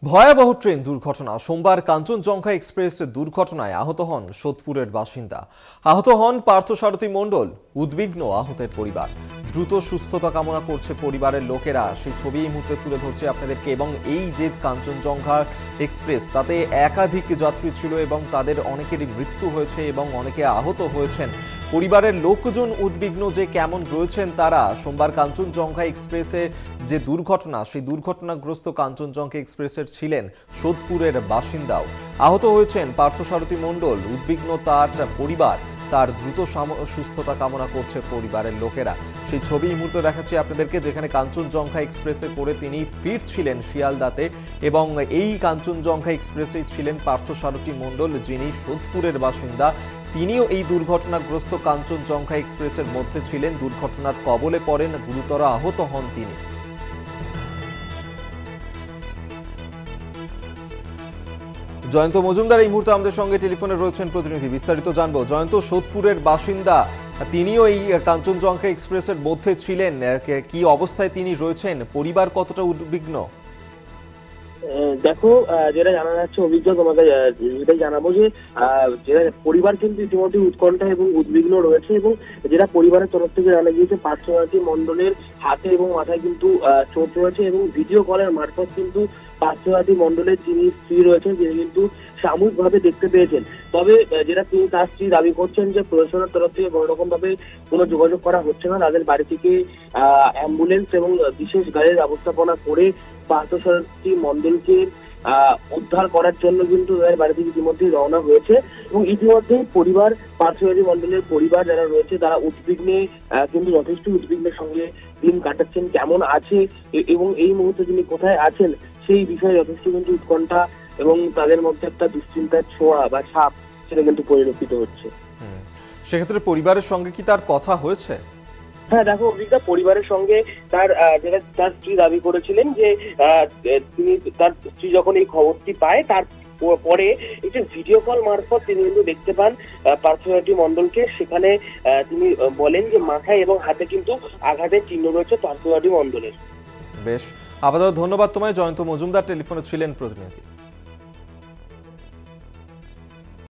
ভয়াবহ ট্রেন দুর্ঘটনা। সোমবার কাঞ্চনজঙ্ঘা এক্সপ্রেস দুর্ঘটনায় আহত হন সোদপুরের বাসিন্দা। আহত হন পার্থসারথী মণ্ডল। উদ্বিগ্ন আহতের পরিবার। দ্রুত সুস্থতা কামনা করছে পরিবারের লোকেরা। সেই ছবি এই মুহূর্তে তুলে ধরছে আপনাদেরকে। এবং এই যে কাঞ্চনজঙ্ঘা এক্সপ্রেস, তাতে একাধিক যাত্রী ছিল এবং তাদের অনেকেরই মৃত্যু হয়েছে এবং অনেকে আহত হয়েছেন। পরিবারের লোকজন উদ্বিগ্ন যে কেমন রয়েছেন তারা। সোমবার কাঞ্চনজঙ্ঘা এক্সপ্রেসে যে দুর্ঘটনা, সেই দুর্ঘটনাগ্রস্ত কাঞ্চনজঙ্ঘা এক্সপ্রেসের ছিলেন সোদপুরের বাসিন্দাও। আহত হয়েছেন পার্থসারথী মণ্ডল। উদ্বিগ্ন তার পরিবার। তার দ্রুত সুস্থতা কামনা করছে পরিবারের লোকেরা। সেই ছবি এই মুহূর্তে দেখাচ্ছি আপনাদেরকে, যেখানে কাঞ্চনজঙ্ঘা এক্সপ্রেসে করে তিনি ফিরছিলেন শিয়ালদাতে এবং এই কাঞ্চনজঙ্ঘা এক্সপ্রেসেই ছিলেন পার্থসারথী মণ্ডল, যিনি সোদপুরের বাসিন্দা। তিনিও এই দুর্ঘটনাগ্রস্ত কাঞ্চনজঙ্ঘা এক্সপ্রেসের মধ্যে ছিলেন। দুর্ঘটনার কবলে পড়েন, গুরুতর আহত হন তিনি। জয়ন্ত মজুমদার এই মুহূর্তে আমাদের সঙ্গে টেলিফোনে রয়েছেন প্রতিনিধি। বিস্তারিত জানবো। জয়ন্ত, সোদপুরের বাসিন্দা, তিনিও এই কাঞ্চনজঙ্ঘা এক্সপ্রেসের মধ্যে ছিলেন। কি অবস্থায় তিনি রয়েছেন? পরিবার কতটা উদ্বিগ্ন? দেখো, যেটা জানা যাচ্ছে অভিজ্ঞ, তোমাকে যেটাই জানাবো যে যেটা পরিবার কিন্তু ইতিমধ্যে উৎকণ্ঠা এবং উদ্বিগ্ন রয়েছে। এবং যেটা পরিবারের তরফ থেকে জানা গিয়েছে, পার্থসারথী মণ্ডলের হাতে এবং মাথায় কিন্তু চোট রয়েছে এবং ভিডিও কলের মারফত কিন্তু পার্থসারথী মণ্ডলের যিনি স্ত্রী রয়েছেন তিনি কিন্তু সাময়িকভাবে দেখতে পেয়েছেন। তবে যেটা তিনি তার স্ত্রী দাবি করছেন যে প্রশাসনের তরফ থেকে কোনো রকম ভাবে কোনো যোগাযোগ করা হচ্ছে না। তাদের বাড়ি থেকে অ্যাম্বুলেন্স এবং বিশেষ গাড়ির ব্যবস্থাপনা করে পার্থসারথী মণ্ডলকে উদ্ধার করার জন্য কিন্তু তাদের বাড়ি থেকে ইতিমধ্যেই রওনা হয়েছে। এবং ইতিমধ্যেই পরিবার, পার্থসারথী মণ্ডলের পরিবার যারা রয়েছে তারা উদ্বিগ্নে, কিন্তু যথেষ্ট উদ্বিগ্নের সঙ্গে দিন কাটাচ্ছেন। কেমন আছে এবং এই মুহূর্তে তিনি কোথায় আছেন সেই বিষয়ে যথেষ্ট কিন্তু উৎকণ্ঠা এবং তাদের মধ্যে একটা দুশ্চিন্তার ছোঁয়া বা ছাপ সেটা কিন্তু পরিলক্ষিত হচ্ছে। সেক্ষেত্রে পরিবারের সঙ্গে কি তার কথা হয়েছে? হ্যাঁ, দেখো অভিজ্ঞতা, পরিবারের সঙ্গে যেটা তার স্ত্রী দাবি করেছিলেন যে তিনি, তার স্ত্রী যখন এই খবরটি পায় তার পরে একটি ভিডিও কল মারফত তিনি কিন্তু দেখতে পান পার্থসারথী মণ্ডলকে। সেখানে তিনি বলেন যে মাথায় এবং হাতে কিন্তু আঘাতের চিহ্ন রয়েছে পার্থসারথী মণ্ডলের। বেশ, আপাতত ধন্যবাদ তোমায়। জয়ন্ত মজুমদার টেলিফোনে ছিলেন প্রতিনিধি।